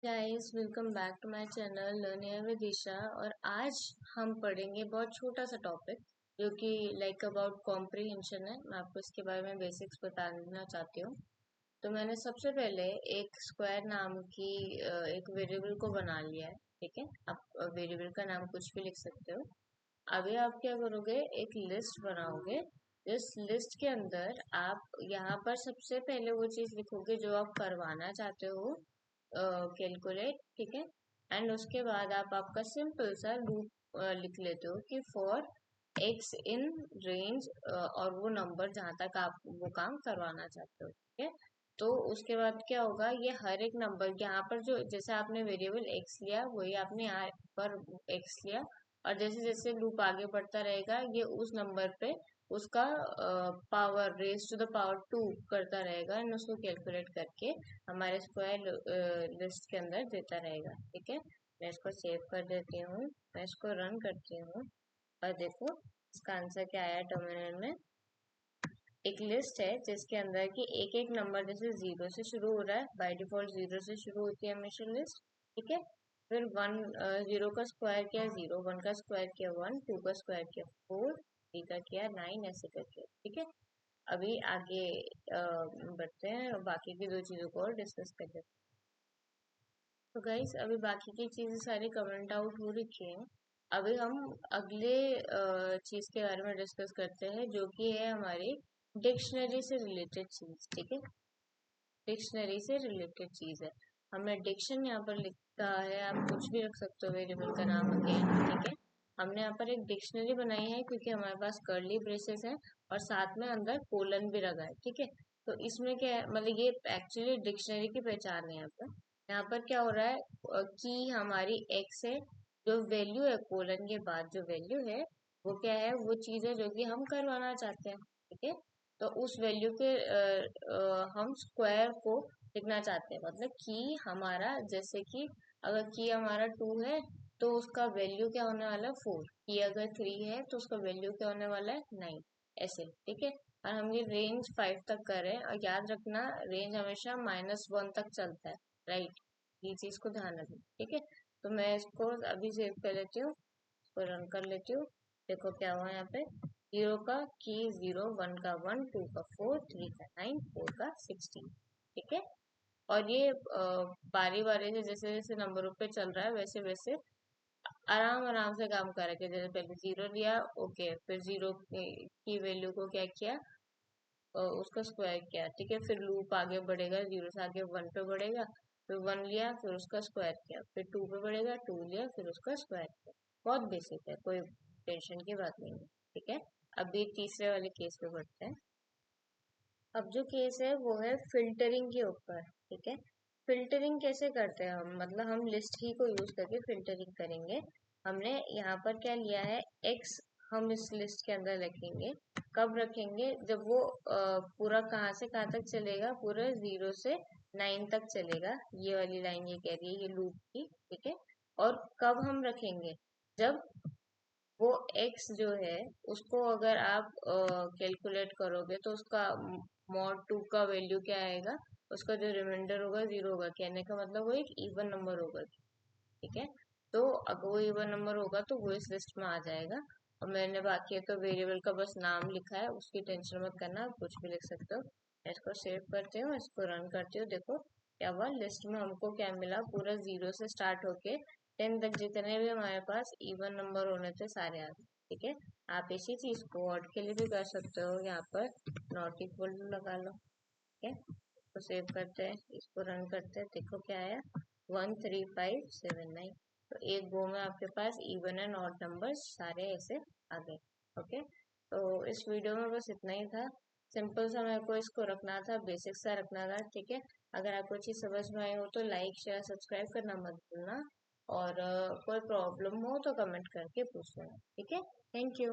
Guys welcome back to my channel learning with Isha. और आज हम पढ़ेंगे बहुत छोटा सा टॉपिक जो कि लाइक अबाउट कॉम्प्रिहेंशन है। मैं आपको इसके बारे में बेसिक्स बता देना चाहती हूँ। तो मैंने सबसे पहले एक स्क्वायर नाम की एक वेरिएबल को बना लिया है। ठीक है, आप वेरिएबल का नाम कुछ भी लिख सकते हो। अभी आप क्या करोगे, एक लिस्ट बनाओगे। इस लिस्ट के अंदर आप यहाँ पर सबसे पहले वो चीज़ लिखोगे जो आप करवाना चाहते हो कैलकुलेट। ठीक है, एंड उसके बाद आप आपका सिंपल सा लूप लिख लेते हो कि फॉर एक्स इन रेंज और वो नंबर जहाँ तक आप वो काम करवाना चाहते हो। ठीक है, तो उसके बाद क्या होगा, ये हर एक नंबर यहाँ पर जो जैसे आपने वेरिएबल एक्स लिया वही आपने यहाँ पर एक्स लिया, और जैसे जैसे लूप आगे बढ़ता रहेगा ये उस नंबर पे उसका power raise to the power 2 करता रहेगा एंड उसको कैलकुलेट करके हमारे स्क्वायर लिस्ट के अंदर देता रहेगा। ठीक है, मैं इसको सेव कर देती हूँ, मैं इसको रन करती हूँ और देखो इसका आंसर क्या आया। टर्मिनल में एक लिस्ट है जिसके अंदर की एक एक नंबर जैसे जीरो से शुरू हो रहा है, बाय डिफॉल्ट जीरो से शुरू होती है हमेशा लिस्ट। ठीक है, फिर वन जीरो का स्क्वायर किया जीरो, वन का स्क्वायर किया वन, टू का स्क्वायर किया फोर, थ्री का किया नाइन, ऐसे करके। ठीक है, अभी आगे बढ़ते हैं और बाकी की दो चीज़ों को और डिस्कस कर लेते हैं। तो गाइस अभी बाकी की चीज़ें सारी कमेंट आउट हो रखी हैं। अभी हम अगले चीज़ के बारे में डिस्कस करते हैं जो कि है हमारी डिक्शनरी से रिलेटेड चीज़। ठीक है, डिक्शनरी से रिलेटेड चीज़ है। हमने डिक्शन यहाँ पर लिखा है, आप कुछ भी रख सकते हो वेरिएबल का नाम अगेन। ठीक है, हमने यहाँ पर एक डिक्शनरी बनाई है क्योंकि हमारे पास कर्ली ब्रेसेस है और साथ में अंदर कोलन भी लगा है। ठीक है, तो इसमें क्या है, मतलब ये एक्चुअली डिक्शनरी की पहचान है। यहाँ पर क्या हो रहा है कि हमारी एक्स है, जो वैल्यू है कोलन के बाद जो वैल्यू है वो क्या है, वो चीज़ है जो कि हम करवाना चाहते हैं। ठीक है, तो उस वैल्यू के हम स्क्वायर को लिखना चाहते हैं, मतलब कि हमारा जैसे कि अगर की हमारा टू है तो उसका वैल्यू क्या होने वाला है फोर, की अगर थ्री है तो उसका वैल्यू क्या होने वाला है नाइन, ऐसे। ठीक है, और हम ये रेंज फाइव तक कर रहे हैं और याद रखना रेंज हमेशा -1 तक चलता है, राइट। ये चीज को ध्यान रखना। ठीक है, तो मैं इसको अभी सेव कर लेती हूँ, इसको रन कर लेती हूँ। देखो क्या हुआ यहाँ पे, जीरो का की जीरो, वन का वन, टू का फोर, थ्री का नाइन, फोर का 16। ठीक है, और ये बारी बारी से जैसे जैसे नंबरों पे चल रहा है वैसे वैसे आराम आराम से काम कर रखे। जैसे पहले जीरो लिया, ओके, फिर जीरो की वैल्यू को क्या किया, उसका स्क्वायर किया। ठीक है, फिर लूप आगे बढ़ेगा, जीरो से आगे वन पे बढ़ेगा, फिर वन लिया फिर उसका स्क्वायर किया, फिर टू पे बढ़ेगा, टू लिया फिर उसका स्क्वायर किया। बहुत बेसिक है, कोई टेंशन की बात नहीं है। ठीक है, अभी तीसरे वाले केस पे बढ़ते हैं। अब जो केस है वो है फिल्टरिंग के ऊपर। ठीक है, फिल्टरिंग कैसे करते हैं हम, मतलब हम लिस्ट ही को यूज करके फिल्टरिंग करेंगे। हमने यहाँ पर क्या लिया है, एक्स हम इस लिस्ट के अंदर रखेंगे। कब रखेंगे, जब वो पूरा कहाँ से कहाँ तक चलेगा, पूरा जीरो से नाइन तक चलेगा। ये वाली लाइन ये कह रही है, ये लूप की। ठीक है, और कब हम रखेंगे, जब वो x जो है उसको अगर आप कैलकुलेट करोगे तो उसका मॉड 2 का वैल्यू क्या आएगा, उसका जो रिमाइंडर होगा जीरो होगा। कहने का मतलब वो एक इवन नंबर होगा। ठीक है, तो अगर वो इवन नंबर होगा तो वो इस लिस्ट में आ जाएगा। और मैंने बाकी है तो वेरिएबल का बस नाम लिखा है, उसकी टेंशन मत करना, आप कुछ भी लिख सकते हो। मैं इसको सेव करती हूँ, इसको रन करती हूँ। देखो क्या हुआ, लिस्ट में हमको क्या मिला, पूरा जीरो से स्टार्ट होके टेन तक जितने भी हमारे पास इवन नंबर होने थे सारे आ गए। ठीक है, आप इसी चीज को वर्ड के लिए भी कर सकते हो, यहाँ पर नॉट इक्वल टू लगा लो। ठीक है, तो सेव करते हैं, इसको रन करते हैं। देखो क्या आया, 13579। तो एक गो में आपके पास इवन एंड ऑड नंबर सारे ऐसे आ गए। ओके, तो इस वीडियो में बस इतना ही था। सिंपल सा मेरे को इसको रखना था, बेसिक सा रखना था। ठीक है, अगर आपको चीज समझ में आई हो तो लाइक शेयर सब्सक्राइब करना मत भूलना, और कोई प्रॉब्लम हो तो कमेंट करके पूछ लेना। ठीक है, थैंक यू।